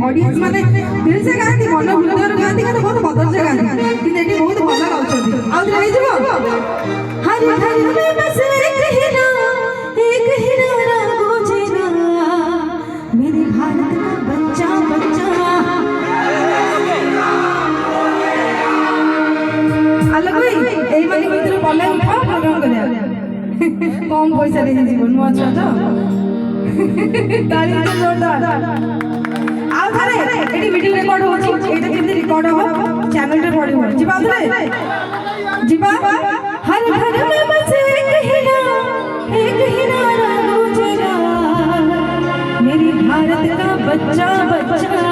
audience माने दिल से गाती मन हृदय गाती का बहुत बदल से गाती कि एटी बहुत भल गाउछथि आ नहीं जबो हर घर में बस एक हीरा रागो जीना मेरे भारत का बच्चा बच्चा अलग भाई एई माने भीतर बल्ला उठा प्रोग्राम करिया कम पैसा दे जीवन नु अच्छा तो ताली तो जोरदार आउ थारे एटी वीडियो रिकॉर्ड होची एटा केमती रिकॉर्ड हो चैनल रे पड़ी हो जीवा थारे जीवा हर घर में बस एक हीरा रागो जीरा मेरी भारत का बच्चा बच्चा